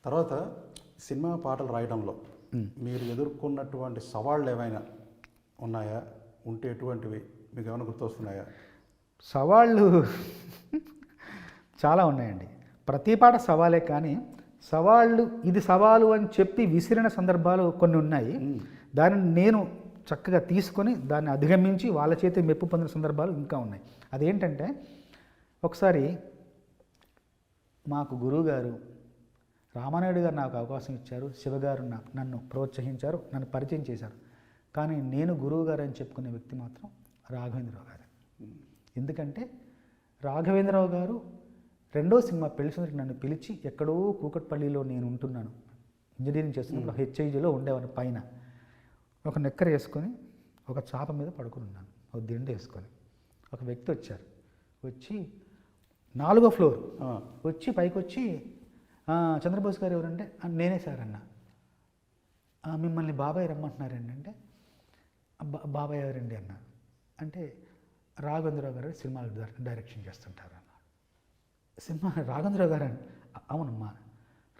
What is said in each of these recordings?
తర్వాత సినిమా పాటలు రాయడంలో మీరు ఎదుర్కొన్నటువంటి సవాళ్ళు ఏమైనా ఉన్నాయా? ఉంటే ఎటువంటివి మీకు ఏమైనా గుర్తొస్తున్నాయా? సవాళ్ళు చాలా ఉన్నాయండి. ప్రతి పాట సవాలే, కానీ సవాళ్ళు ఇది సవాలు అని చెప్పి విసిరిన సందర్భాలు కొన్ని ఉన్నాయి. దానిని నేను చక్కగా తీసుకొని దాన్ని అధిగమించి వాళ్ళ చేతి మెప్పు పొందిన సందర్భాలు ఇంకా ఉన్నాయి. అదేంటంటే, ఒకసారి మాకు గురువుగారు రామానాయుడు గారు నాకు అవకాశం ఇచ్చారు, శివగారు నన్ను ప్రోత్సహించారు, నన్ను పరిచయం చేశారు. కానీ నేను గురువు గారు అని చెప్పుకునే వ్యక్తి మాత్రం రాఘవేంద్రరావు గారు. ఎందుకంటే రాఘవేంద్రరావు గారు రెండో సినిమా పెళ్లి సందడికి నన్ను పిలిచి, ఎక్కడో కూకట్పల్లిలో నేను ఉంటున్నాను, ఇంజనీరింగ్ చేస్తున్నప్పుడు హెచ్ఐజిలో ఉండేవాడిని. పైన ఒక నెక్కర వేసుకొని ఒక చాప మీద పడుకుని ఉన్నాను, ఒక దిండు వేసుకొని. ఒక వ్యక్తి వచ్చారు, వచ్చి 4వ ఫ్లోర్ వచ్చి పైకి వచ్చి, చంద్రబోస్ గారు ఎవరంటే, నేనే సార్ అన్న. మిమ్మల్ని బాబాయ్ రమ్మంటున్నారండి అంటే, బాబాయ్ ఎవరండి అన్న అంటే, రాఘవేంద్రరావు గారు సినిమాలు డైరెక్షన్ చేస్తుంటారు అన్న. సినిమా రాఘవేంద్రరావు గారు అని, అవునమ్మా.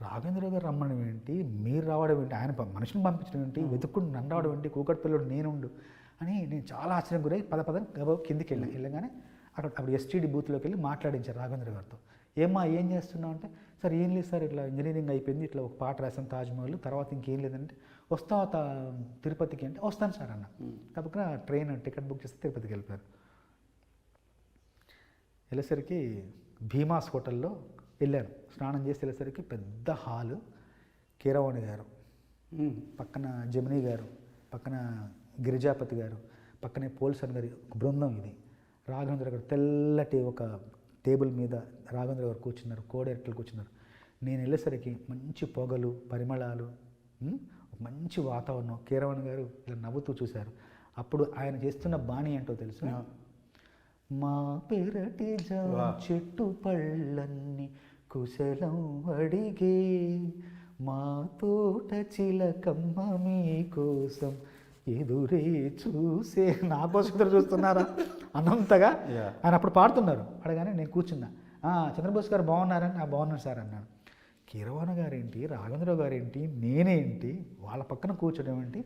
రాఘవేంద్రరావు గారు రమ్మడం ఏంటి, మీరు రావడం ఏంటి, ఆయన మనుషుని పంపించడం ఏంటి, వెతుక్కుంటూ నన్ను రావడం ఏంటి, కూకట్పల్లిలో నేనుండు అని నేను చాలా ఆశ్చర్యం గురై పదం కిందికి వెళ్ళగానే అప్పుడు ఎస్టీడీ బూత్లోకి వెళ్ళి మాట్లాడించారు రాఘవేంద్ర గారితో. ఏమ్మా ఏం చేస్తున్నావు అంటే, సార్ ఏం లేదు సార్, ఇట్లా ఇంజనీరింగ్ అయిపోయింది, ఇట్లా ఒక పాట రాసాను తాజ్మహల్, తర్వాత ఇంకేం లేదంటే, వస్తావా తిరుపతికి అంటే, వస్తాను సార్ అన్న. తప్పకుండా ట్రైన్ టికెట్ బుక్ చేస్తే తిరుపతికి వెళ్ళిపోయారు. వెళ్ళేసరికి భీమాస్ హోటల్లో వెళ్ళాను. స్నానం చేసి వెళ్ళేసరికి పెద్ద హాలు, కీరవాణి గారు, పక్కన జమినీ గారు, పక్కన గిరిజాపతి గారు, పక్కనే పోల్సన్ గారి బృందం. ఇది రాఘవేంద్ర గారు తెల్లటి ఒక టేబుల్ మీద రాఘవేంద్ర గారు కూర్చున్నారు, కోడైరెక్టర్లు కూర్చున్నారు. నేను వెళ్ళేసరికి మంచి పొగలు, పరిమళాలు, మంచి వాతావరణం. కీరవాణి గారు ఇలా నవ్వుతూ చూశారు. అప్పుడు ఆయన చేస్తున్న బాణి ఏంటో తెలుసు, మా పెరటి చెట్టు పళ్ళన్ని కుశలం అడిగే, మా తోట చిలకమ్మ మీకోసం ఎదురే చూసే. నా కోసం ఎదురు చూస్తున్నారా అన్నంతగా ఆయన అప్పుడు పాడుతున్నారు. అడగానే నేను కూర్చున్నా. చంద్రబోస్ గారు బాగున్నారని, బాగున్నాను సార్ అన్నాను. కీరవాణి గారేంటి, రాఘవేంద్రరావు గారేంటి, నేనేంటి, వాళ్ళ పక్కన కూర్చోడం ఏంటి.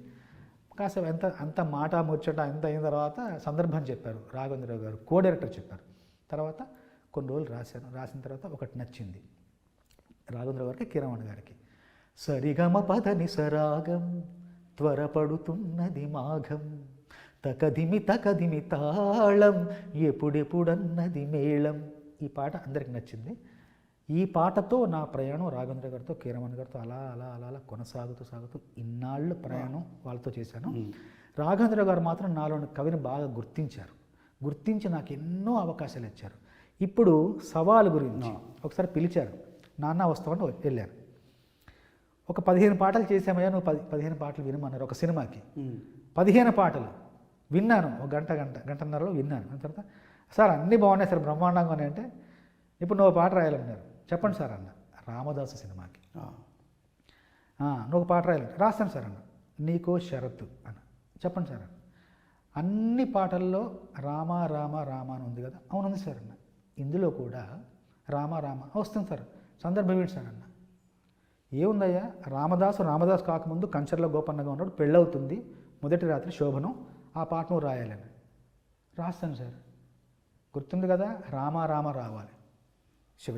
కాసేపు అంత మాట ముచ్చట ఎంత అయిన తర్వాత సందర్భం చెప్పారు రాఘవేంద్రరావు గారు, కో డైరెక్టర్ చెప్పారు. తర్వాత కొన్ని రోజులు రాశాను. రాసిన తర్వాత ఒకటి నచ్చింది రాఘవేంద్రరావు గారికి, కీరవాణి గారికి. సరిగమ పదని సరాగం త్వరపడుతున్నది మాఘం, తకదిమి తకదిమి తాళం ఎప్పుడెప్పుడన్నది మేళం. ఈ పాట అందరికి నచ్చింది. ఈ పాటతో నా ప్రయాణం రాఘవేంద్ర గారితో, కీరవాణి గారితో అలా అలా అలా అలా సాగుతూ ఇన్నాళ్ళు ప్రయాణం వాళ్ళతో చేశాను. రాఘవేంద్ర గారు మాత్రం నాలోని కవిని బాగా గుర్తించి నాకు ఎన్నో అవకాశాలు ఇచ్చారు. ఇప్పుడు సవాలు గురించి ఒకసారి పిలిచారు, నాన్న వస్తామంటే వెళ్ళాను. ఒక 15 పాటలు చేసామయ్యా, నువ్వు 15 పాటలు వినమన్నారు ఒక సినిమాకి. 15 పాటలు విన్నాను, ఒక గంటన్నరలో విన్నాను. దాని తర్వాత సార్ అన్నీ బాగున్నాయి సార్, బ్రహ్మాండంగా ఉన్నాయి అంటే, ఇప్పుడు నువ్వు పాట రాయాలన్నారు. చెప్పండి సార్ అన్న. రామదాసు సినిమాకి. నువ్వు పాట రాయాలి. రాస్తాను సార్ అన్న. నీకో షరతు అన్న. చెప్పండి సార్ అన్న. అన్ని పాటల్లో రామ రామ రామ అని ఉంది కదా. అవునుంది సార్ అన్న. ఇందులో కూడా రామ రామ వస్తుంది సార్, సందర్భం ఏంటి సార్ అన్న. ఏముందయ్యా, రామదాసు కాకముందు కంచర్ల గోపన్నగా ఉన్నాడు, పెళ్ళవుతుంది, మొదటి రాత్రి శోభనం, ఆ పాట నువ్వు రాయాలని. రాస్తాను సార్, గుర్తుంది కదా, రామ రామ రావాలి. శివ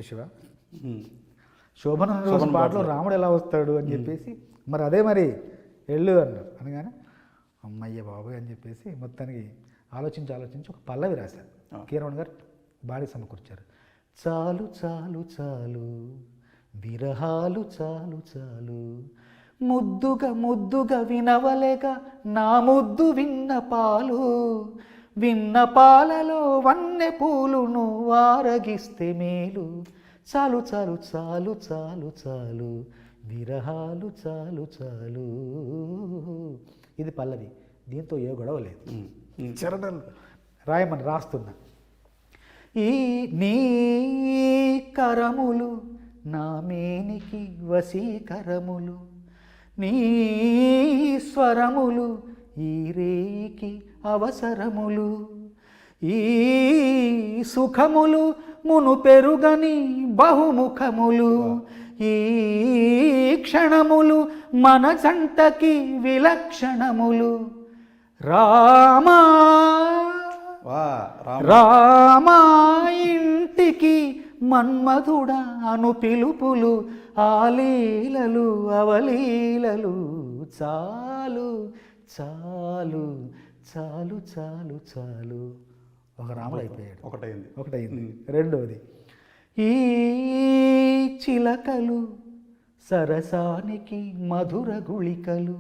శోభనం రోజు పాటలో రాముడు ఎలా వస్తాడు అని చెప్పేసి, మరి అదే మరి వెళ్ళు అన్నారు. అనగానే అమ్మయ్య బాబోయ్ అని చెప్పేసి మొత్తానికి ఆలోచించి ఒక పల్లవి రాశారు. కీరవాణి గారు బాడీ సమకూర్చారు. చాలు చాలు చాలు విరహాలు చాలు చాలు, ముద్దుగా వినవలేక నా ముద్దు విన్న పాలలో వన్నె పూలు నువ్వు ఆరగిస్తే మేలు, చాలు చాలు చాలు చాలు చాలు విరహాలు చాలు చాలు. ఇది పల్లవి. దీంతో ఏ గొడవ లేదు. చరణం రాయమని రాస్తున్నా. ఈ నీ కరములు నా మేనికి వశీకరములు, నీ స్వరములు ఈ రేయికి అవసరములు, ఈ సుఖములు మును పెరుగని బహుముఖములు, ఈ క్షణములు మన జంటకి విలక్షణములు. రామా వా రామ రామా ఇంటికి మన్మధుడా అను పిలుపులు, ఆలీలలు అవలీలలు చాలు చాలు చాలు చాలు చాలు. ఒక రాముడు అయిపోయాడు, ఒకటైంది. రెండవది, ఈ చిలకలు సరసానికి మధుర గుళికలు,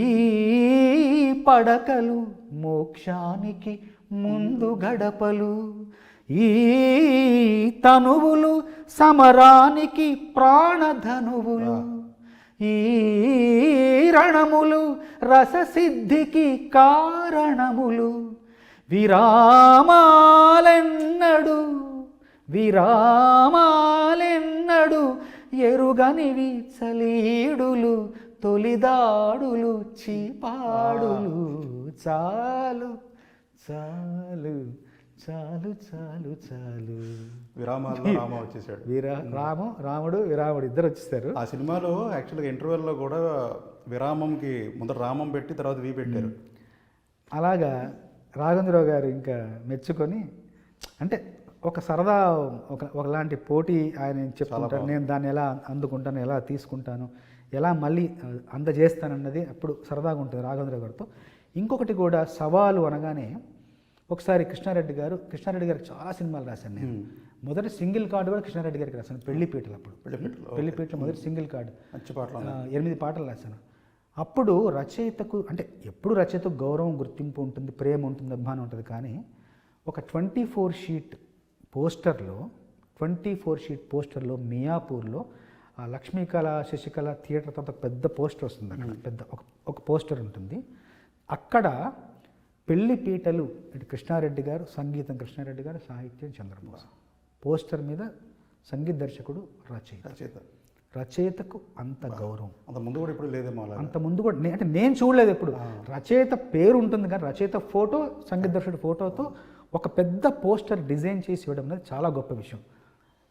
ఈ పడకలు మోక్షానికి ముందు గడపలు, ఈ తనువులు సమరానికి ప్రాణధనువులు, ఈ రణములు రససిద్ధికి కారణములు. విరామాలెన్నడు విరామాలెన్నడు ఎరుగనివి చలీడులు, తొలిదాడులు చీపాడులు. చాలు చాలు చాలు చాలు చాలు. విరామాల్లో రామ వచ్చేసాడు. రాముడు విరాముడు ఇద్దరు వచ్చేసారు. ఆ సినిమాలో యాక్చువల్గా ఇంటర్వెల్లో కూడా విరామంకి ముందర రామం పెట్టి తర్వాత వి పెట్టారు. అలాగా రాఘవేంద్రరావు గారు ఇంకా మెచ్చుకొని, అంటే ఒక సరదా ఒకలాంటి పోటీ ఆయన చెప్పుకుంటారు. నేను దాన్ని ఎలా అందుకుంటాను, ఎలా తీసుకుంటాను, ఎలా మళ్ళీ అందజేస్తానన్నది అప్పుడు సరదాగా ఉంటుంది రాఘవేంద్రరావు గారితో. ఇంకొకటి కూడా సవాలు అనగానే, ఒకసారి కృష్ణారెడ్డి గారికి చాలా సినిమాలు రాశాను నేను. మొదటి సింగిల్ కార్డు కూడా కృష్ణారెడ్డి గారికి రాశాను, పెళ్లిపీటలు. అప్పుడు పెళ్లిపీటలో మొదటి సింగిల్ కార్డు 8 పాటలు రాశాను. అప్పుడు రచయితకు, అంటే ఎప్పుడు రచయితకు గౌరవం, గుర్తింపు ఉంటుంది, ప్రేమ ఉంటుంది, అభిమానం ఉంటుంది. కానీ ఒక 24 షీట్ పోస్టర్లో మియాపూర్లో లక్ష్మీకళ శశికళ థియేటర్ తర్వాత పెద్ద పోస్టర్ వస్తుంది. అక్కడ పెద్ద ఒక పోస్టర్ ఉంటుంది. అక్కడ పెళ్లిపీటలు, ఇటు కృష్ణారెడ్డి గారు, సంగీతం కృష్ణారెడ్డి గారు, సాహిత్యం చంద్రబోస్. పోస్టర్ మీద సంగీత దర్శకుడు రచయితకు అంత గౌరవం. అంత ముందు కూడా ఇప్పుడు లేదేమో. అంత ముందు కూడా అంటే నేను చూడలేదు ఎప్పుడు. రచయిత పేరు ఉంటుంది కానీ రచయిత ఫోటో, సంగీత దర్శకుడు ఫోటోతో ఒక పెద్ద పోస్టర్ డిజైన్ చేసి ఇవ్వడం అనేది చాలా గొప్ప విషయం.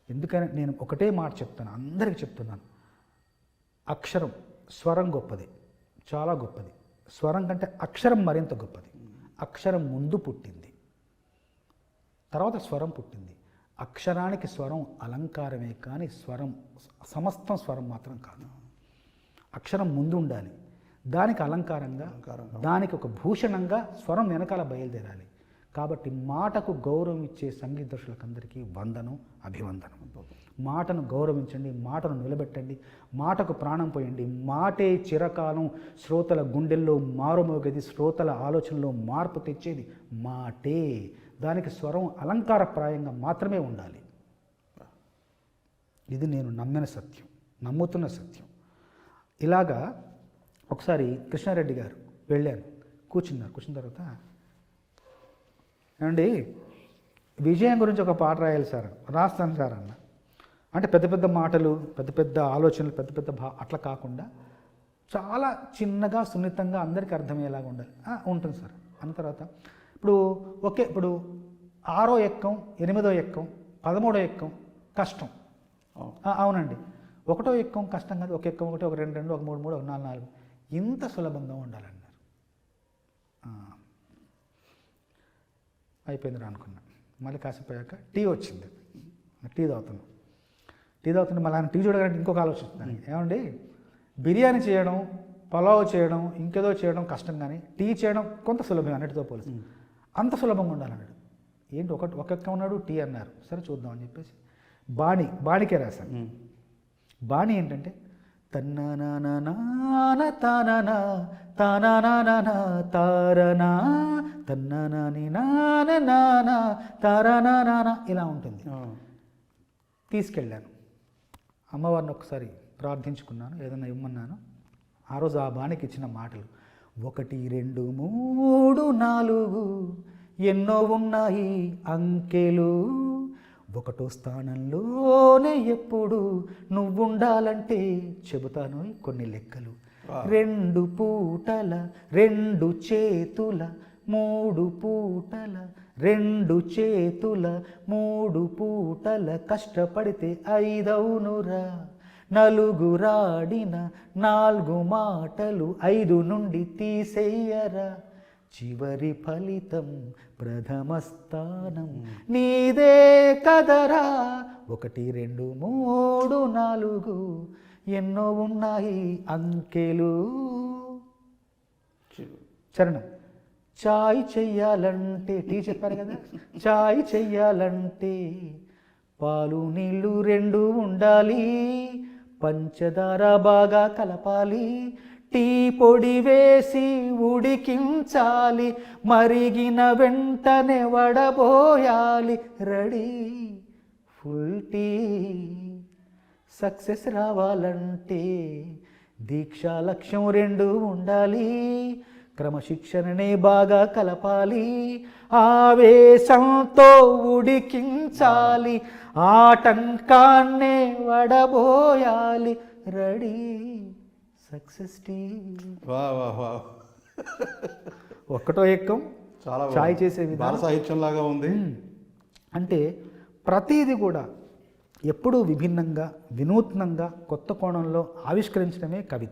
ఎందుకని నేను ఒకటే మాట చెప్తాను, అందరికీ చెప్తున్నాను. అక్షరం, స్వరం గొప్పది, చాలా గొప్పది. స్వరం కంటే అక్షరం మరింత గొప్పది. అక్షరం ముందు పుట్టింది, తర్వాత స్వరం పుట్టింది. అక్షరానికి స్వరం అలంకారమే కానీ సమస్తం స్వరం మాత్రం కాదు. అక్షరం ముందు ఉండాలి, దానికి అలంకారంగా, దానికి ఒక భూషణంగా స్వరం వెనకాల బయలుదేరాలి. కాబట్టి మాటకు గౌరవం ఇచ్చే సంగీత దర్శకులందరికీ వందనం, అభివందనం. మాటను గౌరవించండి, మాటను నిలబెట్టండి, మాటకు ప్రాణం పోయండి. మాటే చిరకాలం శ్రోతల గుండెల్లో మారుమోగేది, శ్రోతల ఆలోచనలో మార్పు తెచ్చేది మాటే. దానికి స్వరం అలంకారప్రాయంగా మాత్రమే ఉండాలి. ఇది నేను నమ్మిన సత్యం, నమ్ముతున్న సత్యం. ఇలాగా ఒకసారి కృష్ణారెడ్డి గారు వెళ్ళాను, కూర్చున్న తర్వాత, ఏమండి విజయం గురించి ఒక పాట రాయాలి సార్. రాస్తాను సార్ అన్న. అంటే పెద్ద పెద్ద మాటలు, పెద్ద పెద్ద ఆలోచనలు, పెద్ద పెద్ద అట్లా కాకుండా చాలా చిన్నగా, సున్నితంగా అందరికీ అర్థమయ్యేలాగా ఉండాలి. ఉంటుంది సార్ అన్న తర్వాత, ఇప్పుడు 6వ ఎక్కం, 8వ ఎక్కం, 13వ ఎక్కం కష్టం. అవునండి. 1వ ఎక్కం కష్టం కాదు. ఒక ఎక్కం 1, ఒక 2, 2, ఒక 3, 3, ఒక 4, 4 ఇంత సులభంగా ఉండాలన్నారు. అయిపోయింది అనుకున్నా. మళ్ళీ కాసేపు అయ్యాక టీ వచ్చింది. టీ తాగుతున్నాను. మళ్ళీ ఆయన టీ చూడగానే ఇంకొక ఆలోచిస్తున్నాను. ఏమండి, బిర్యానీ చేయడం, పలావ్ చేయడం, ఇంకేదో చేయడం కష్టం, కానీ టీ చేయడం కొంత సులభం అన్నిటితో పోలిసి. అంత సులభంగా ఉండాలన్నాడు. ఏంటి ఒక్కొక్క ఉన్నాడు, టీ అన్నారు. సరే చూద్దాం అని చెప్పేసి బాణికే రాశాను. బాణి ఏంటంటే తన్నానా తానా తానా తారనా తన్నాని నానా తారానా ఇలా ఉంటుంది. తీసుకెళ్ళాను, అమ్మవారిని ఒకసారి ప్రార్థించుకున్నాను, ఏదన్నా ఇవ్వమన్నాను. ఆ రోజు ఆ బాణికి ఇచ్చిన మాటలు 1, 2, 3, 4 ఎన్నో ఉన్నాయి అంకెలు, 1వ స్థానంలోనే ఎప్పుడు నువ్వుండాలంటే చెబుతాను కొన్ని లెక్కలు. 2 పూటల 2 చేతుల 3 పూటల 2 చేతుల 3 పూటల కష్టపడితే 5 అవునురా, నలుగురాడిన 4 మాటలు 5 నుండి తీసేయరా, చివరి ఫలితం ప్రథమ స్థానం నీదే కదరా. 1 2 3 4 ఎన్నో ఉన్నాయి అంకెలు. చరణం. చాయ్ చెయ్యాలంటే, టీ చెప్పారు కదా, చాయ్ చెయ్యాలంటే పాలు నీళ్ళు 2 ఉండాలి, పంచదార బాగా కలపాలి, టీ పొడి వేసి ఉడికించాలి, మరిగిన వెంటనే వడబోయాలి, రెడీ ఫుల్ టీ. సక్సెస్ రావాలంటే దీక్ష లక్ష్యం 2 ఉండాలి, క్రమశిక్షణనే బాగా కలపాలి, ఆవేశంతో ఉడికించాలి, ఆటంకాన్నే వడబోయాలి, రెడీ సక్సెస్ టీ. వా వా వా, ఒక్కటో ఎక్కం చాలా చాయ్ చేసే బాల విధానం. సాహిత్యం లాగా ఉంది. అంటే ప్రతీది కూడా ఎప్పుడూ విభిన్నంగా, వినూత్నంగా, కొత్త కోణంలో ఆవిష్కరించడమే కవిత్వం.